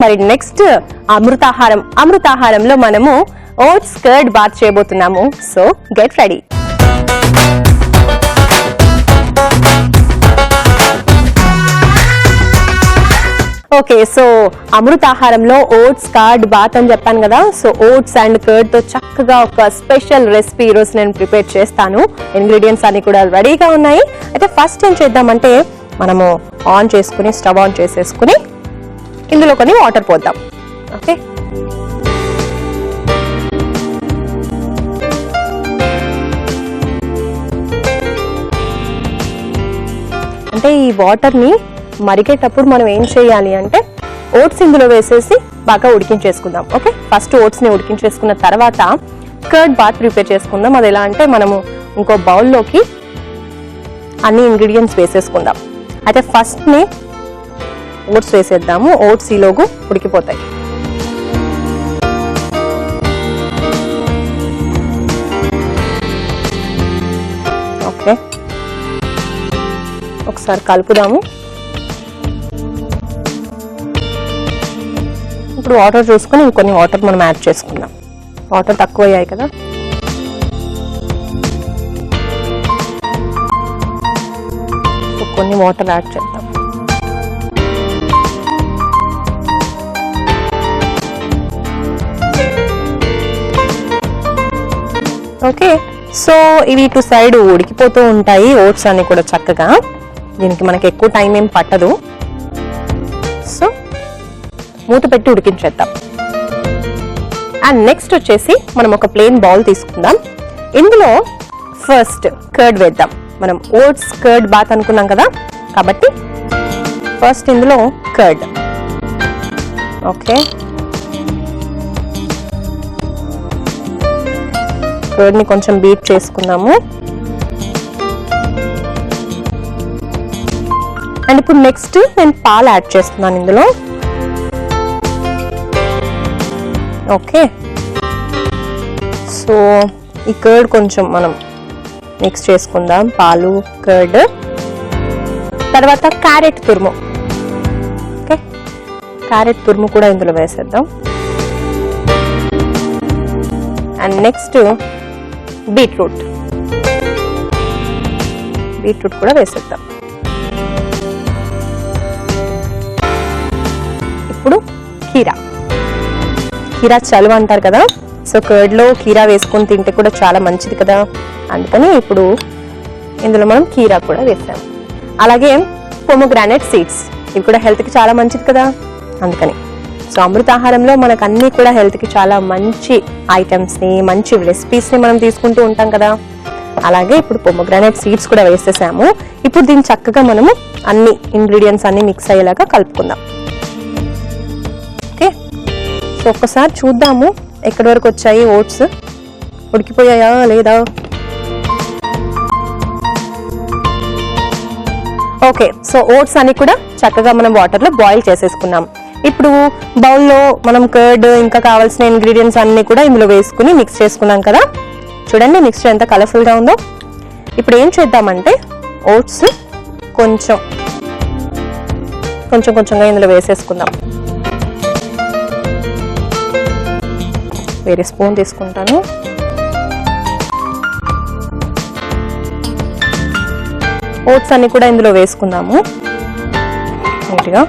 మరి నెక్స్ట్ అమృతాహారంలో మనము ఓట్స్ కర్డ్ బాత్ చేయబోతున్నాము. So get ready. Okay, so అమృతాహారంలో ఓట్స్ కర్డ్ బాత్ అని చెప్పాను కదా. సో ఓట్స్ అండ్ కర్డ్ తో చక్కగా ఒక స్పెషల్ రెసిపీ ఈరోజు నేను ప్రిపేర్ చేస్తాను. ఇంగ్రీడియంట్స్ అన్ని కూడా రెడీగా ఉన్నాయి. అయితే ఫస్ట్ ఏం చేద్దామంటే మనము స్టవ్ ఆన్ చేసేసుకుని ఇందులో కొన్ని వాటర్ పోద్దాం. ఓకే, అంటే ఈ వాటర్ ని మరిగేటప్పుడు మనం ఏం చేయాలి అంటే ఓట్స్ ఇందులో వేసేసి బాగా ఉడికించేసుకుందాం. ఓకే, ఫస్ట్ ఓట్స్ ని ఉడికించేసుకున్న తర్వాత కర్డ్ బాత్ ప్రిపేర్ చేసుకుందాం. అది ఎలా అంటే మనము ఇంకో బౌల్లోకి అన్ని ఇంగ్రీడియంట్స్ వేసేసుకుందాం. అయితే ఫస్ట్ ని ఓట్స్ వేసేద్దాము. ఓట్స్ ఈలోగు ఉడికిపోతాయి. ఓకే, ఒకసారి కలుపుదాము. ఇప్పుడు వాటర్ చూసుకొని ఇంకొన్ని వాటర్ మనం యాడ్ చేసుకుందాం. వాటర్ తక్కువ అయ్యాయి కదా. కొన్ని వాటర్ యాడ్ చేద్దాం. ఓకే, సో ఇవి ఇటు సైడ్ ఉడికిపోతూ ఉంటాయి ఓట్స్ అన్ని కూడా చక్కగా. దీనికి మనకి ఎక్కువ టైం ఏం పట్టదు. సో మూత పెట్టి ఉడికించేద్దాం. అండ్ నెక్స్ట్ వచ్చేసి మనం ఒక ప్లేన్ బౌల్ తీసుకుందాం. ఇందులో ఫస్ట్ కర్డ్ వేద్దాం. మనం ఓట్స్ కర్డ్ బాత్ అనుకున్నాం కదా, కాబట్టి ఫస్ట్ ఇందులో కర్డ్. ఓకే, కర్డ్ ని కొంచెం బీట్ చేసుకుందాము. అండ్ ఇప్పుడు నెక్స్ట్ నేను పాలు యాడ్ చేస్తున్నాను ఇందులో. ఓకే, సో ఈ కర్డ్ కొంచెం మనం మిక్స్ చేసుకుందాం. పాలు, కర్డ్, తర్వాత క్యారెట్ తురుము. ఓకే, క్యారెట్ తురుము కూడా ఇందులో వేసేద్దాం. అండ్ నెక్స్ట్ బీట్రూట్ కూడా వేసేద్దాం. ఇప్పుడు కీరా చలువ అంటారు కదా. సో కర్డ్ లో కీరా వేసుకొని తింటే కూడా చాలా మంచిది కదా. అందుకని ఇప్పుడు ఇందులో మనం కీరా కూడా వేసాం. అలాగే పొమోగ్రానైట్ సీడ్స్, ఇవి కూడా హెల్త్ కి చాలా మంచిది కదా. అందుకని సో అమృతాహారంలో మనకు అన్ని కూడా హెల్త్ కి చాలా మంచి ఐటమ్స్ ని, మంచి రెసిపీస్ ని మనం తీసుకుంటూ ఉంటాం కదా. అలాగే ఇప్పుడు పొమోగ్రానైట్ సీడ్స్ కూడా వేసేసాము. ఇప్పుడు దీన్ని చక్కగా మనము అన్ని ఇంగ్రీడియంట్స్ అన్ని మిక్స్ అయ్యేలాగా కలుపుకుందాం. ఓకే, సో ఒక్కసారి చూద్దాము ఎక్కడి వరకు వచ్చాయి ఓట్స్, ఉడికిపోయాయా లేదా. ఓకే, సో ఓట్స్ అన్ని కూడా చక్కగా మనం వాటర్ లో బాయిల్ చేసేసుకున్నాం. ఇప్పుడు బౌల్లో మనం కర్డ్ ఇంకా కావాల్సిన ఇంగ్రీడియంట్స్ అన్ని కూడా ఇందులో వేసుకుని మిక్స్ చేసుకున్నాం కదా. చూడండి మిక్స్చర్ ఎంత కలర్ఫుల్ గా ఉందో. ఇప్పుడు ఏం చేద్దామంటే ఓట్స్ కొంచెంగా ఇందులో వేసేసుకుందాం. వేరే స్పూన్ తీసుకుంటాను. ఓట్స్ అన్ని కూడా ఇందులో వేసుకుందాము నీట్గా.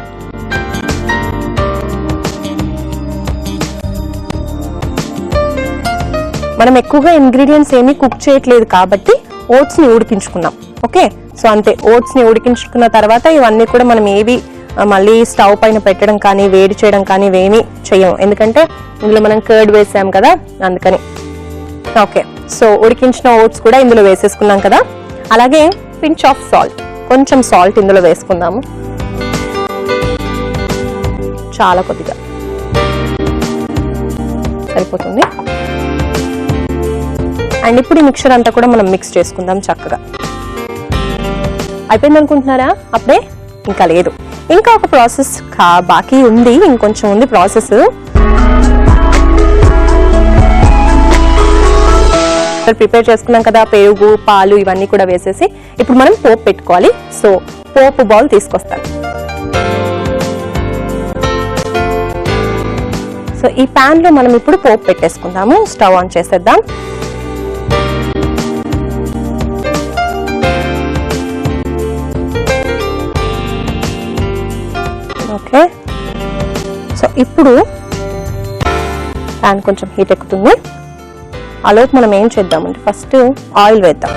మనం ఎక్కువగా ఇంగ్రీడియంట్స్ ఏమీ కుక్ చేయట్లేదు కాబట్టి ఓట్స్ ని ఉడికించుకున్నాం. ఓకే, సో అంతే. ఓట్స్ ని ఉడికించుకున్న తర్వాత ఇవన్నీ కూడా మనం ఏవి మళ్ళీ స్టవ్ పైన పెట్టడం కానీ వేడి చేయడం కానీ ఇవేమీ చెయ్యం, ఎందుకంటే ఇందులో మనం కర్డ్ వేసాం కదా, అందుకని. ఓకే, సో ఉడికించిన ఓట్స్ కూడా ఇందులో వేసేసుకున్నాం కదా. అలాగే పించ్ ఆఫ్ సాల్ట్, కొంచెం సాల్ట్ ఇందులో వేసుకుందాము. చాలా కొద్దిగా సరిపోతుంది. అండ్ ఇప్పుడు ఈ మిక్చర్ అంతా కూడా మనం మిక్స్ చేసుకుందాం చక్కగా. అయిపోయింది అనుకుంటున్నారా? అప్పుడే ఇంకా లేదు, ఇంకా ఒక ప్రాసెస్ బాకీ ఉంది, ఇంకొంచెం ఉంది ప్రాసెస్. ప్రిపేర్ చేసుకున్నాం కదా, పెరుగు, పాలు ఇవన్నీ కూడా వేసేసి ఇప్పుడు మనం పోపు పెట్టుకోవాలి. సో పోపు బౌల్ తీసుకొస్తాను. సో ఈ పాన్ లో మనం ఇప్పుడు పోపు పెట్టేసుకుందాము. స్టవ్ ఆన్ చేసేద్దాం. ఓకే, సో ఇప్పుడు పాన్ కొంచెం హీట్ ఎక్కుతుంది. అలాగే మనం ఏం చేద్దామంటే ఫస్ట్ ఆయిల్ వేద్దాం.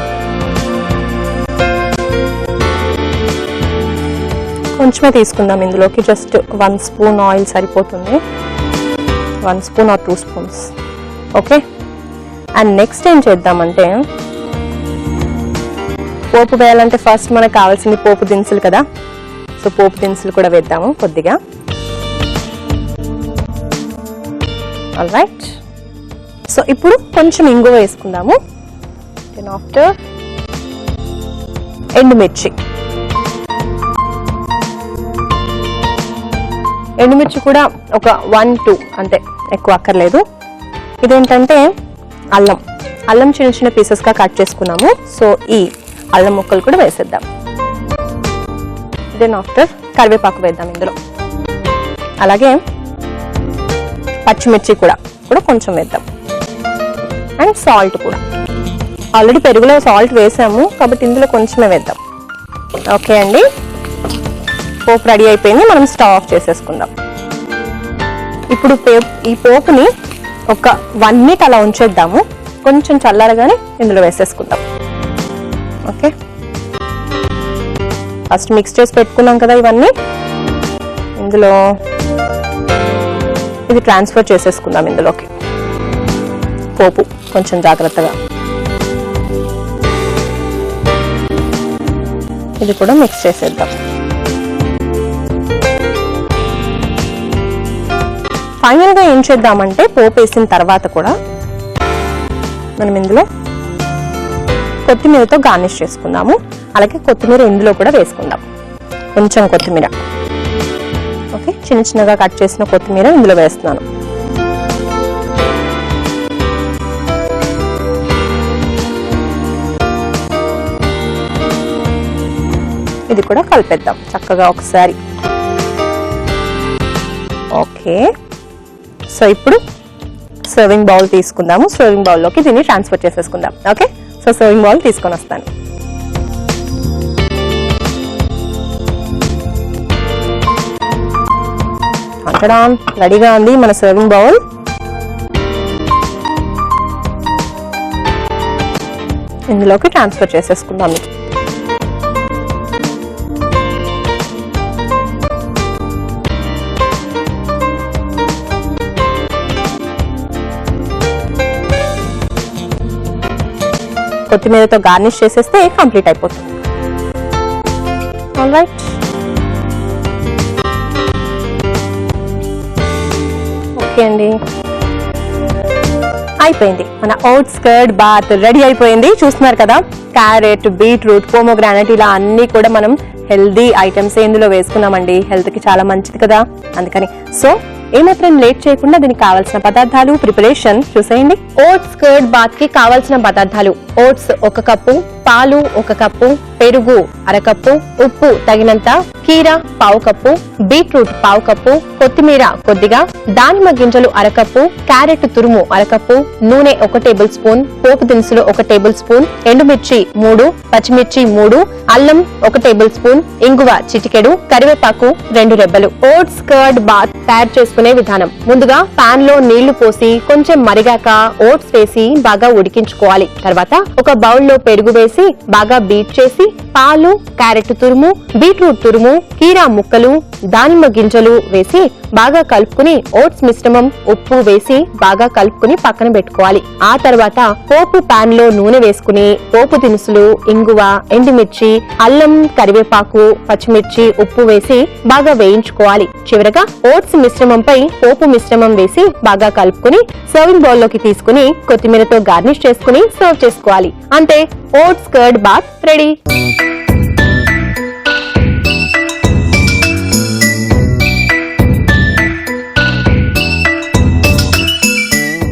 కొంచెమే తీసుకుందాం. ఇందులోకి జస్ట్ 1 స్పూన్ ఆయిల్ సరిపోతుంది. 1 spoon or 2 spoons. Okay, and next ఏం చేద్దామంటే పోపు వేయాలంటే ఫస్ట్ మనకు కావాల్సింది పోపు దినుసులు కదా. సో పోపు దినుసులు కూడా వేద్దాము కొద్దిగా. ఆల్రైట్, సో ఇప్పుడు కొంచెం ఇంగువ వేసుకుందాము. దెన్ ఆఫ్టర్ ఎండుమిర్చి. ఎండుమిర్చి కూడా ఒక 1-2 అంతే, ఎక్కువ అక్కర్లేదు. ఇదేంటంటే అల్లం చిన్న చిన్న పీసెస్ గా కట్ చేసుకున్నాము. సో ఈ అల్లం ముక్కలు కూడా వేసేద్దాం. దెన్ ఆఫ్టర్ కరివేపాకు వేద్దాం ఇందులో. అలాగే పచ్చిమిర్చి కూడా కొంచెం వేద్దాం. అండ్ సాల్ట్ కూడా. ఆల్రెడీ పెరుగులో సాల్ట్ వేసాము కాబట్టి ఇందులో కొంచెమే వేద్దాం. ఓకే అండి, పోపు రెడీ అయిపోయింది. మనం స్టవ్ ఆఫ్ చేసేసుకుందాం. ఇప్పుడు ఈ పోపుని ఒక 1 మినిట్ అలా ఉంచేద్దాము. కొంచెం చల్లారగానే ఇందులో వేసేసుకుందాం. ఓకే, ఫస్ట్ మిక్స్ చేసి పెట్టుకున్నాం కదా ఇవన్నీ, ఇందులో ఇది ట్రాన్స్ఫర్ చేసేసుకుందాం ఇందులోకి. పోపు కొంచెం జాగ్రత్తగా. ఇది కూడా మిక్స్ చేసేద్దాం. ఫైనల్ గా ఏం చేద్దామంటే పోపు వేసిన తర్వాత కూడా మనం ఇందులో కొత్తిమీరతో గార్నిష్ చేసుకుందాము. అలాగే కొత్తిమీర ఇందులో కూడా వేసుకుందాం. కొంచెం కొత్తిమీర. ఓకే, చిన్న చిన్నగా కట్ చేసిన కొత్తిమీర ఇందులో వేస్తున్నాను. ఇది కూడా కలిపేద్దాం చక్కగా ఒకసారి. ఓకే, సో ఇప్పుడు సర్వింగ్ బౌల్ తీసుకుందాము. సర్వింగ్ బౌల్లోకి దీన్ని ట్రాన్స్ఫర్ చేసేసుకుందాం. ఓకే, సో సర్వింగ్ బౌల్ తీసుకొని వస్తాను. రెడీగా ఉంది మన సర్వింగ్ బౌల్. ఇందులోకి ట్రాన్స్ఫర్ చేసేసుకుందాం. కొత్తిమీరతో గార్నిష్ చేసేస్తే కంప్లీట్ అయిపోతుంది. ఆల్రైట్, ఓకే అండి, అయిపోయింది. మన ఓట్స్ కర్డ్ బాత్ రెడీ అయిపోయింది. చూస్తున్నారు కదా, క్యారెట్, బీట్రూట్, పోమోగ్రానైట్ ఇలా అన్ని కూడా మనం హెల్దీ ఐటమ్స్ ఇందులో వేసుకున్నామండి. హెల్త్ కి చాలా మంచిది కదా, అందుకని. సో ఏమాత్రం లేట్ చేయకుండా దీనికి కావాల్సిన పదార్థాలు ప్రిపరేషన్ చూసేయండి. ఓట్స్ కర్డ్ బాత్ కి కావాల్సిన పదార్థాలు: ఓట్స్ 1 కప్పు, పాలు 1 కప్పు, పెరుగు 1/2 కప్పు, ఉప్పు తగినంత, కీరా 1/2 కప్పు, బీట్రూట్ 1/2 కప్పు, కొత్తిమీర కొద్దిగా, దానిమ్మ గింజలు 1/2 కప్పు, క్యారెట్ తురుము 1/2 కప్పు, నూనె 1 టేబుల్ స్పూన్, పోపు దినుసులు 1 టేబుల్ స్పూన్, ఎండుమిర్చి 3, పచ్చిమిర్చి 3, అల్లం 1 టేబుల్ స్పూన్, ఇంగువ చిటికెడు, కరివేపాకు 2 రెబ్బలు. ఓట్స్ కర్డ్ బాత్ తయారు చేసుకునే విధానం: ముందుగా పాన్ లో నీళ్లు పోసి కొంచెం మరిగాక ఓట్స్ వేసి బాగా ఉడికించుకోవాలి. తర్వాత ఒక బౌల్ లో పెరుగు వేసి బాగా బీట్ చేసి పాలు, క్యారెట్ తురుము, బీట్రూట్ తురుము, కీరా ముక్కలు, దానిమ్మ గింజలు వేసి బాగా కలుపుకుని ఓట్స్ మిశ్రమం, ఉప్పు వేసి బాగా కలుపుకుని పక్కన పెట్టుకోవాలి. ఆ తర్వాత పోపు పాన్ లో నూనె వేసుకుని పోపు దినుసులు, ఇంగువ, ఎండుమిర్చి, అల్లం, కరివేపాకు, పచ్చిమిర్చి, ఉప్పు వేసి బాగా వేయించుకోవాలి. చివరగా ఓట్స్ మిశ్రమంపై పోపు మిశ్రమం వేసి బాగా కలుపుకుని సర్వింగ్ బౌల్ లోకి తీసుకుని కొత్తిమీరతో గార్నిష్ చేసుకుని సర్వ్ చేసుకోవాలి. అంతే, ఓట్స్ కర్డ్ బాత్ రెడీ.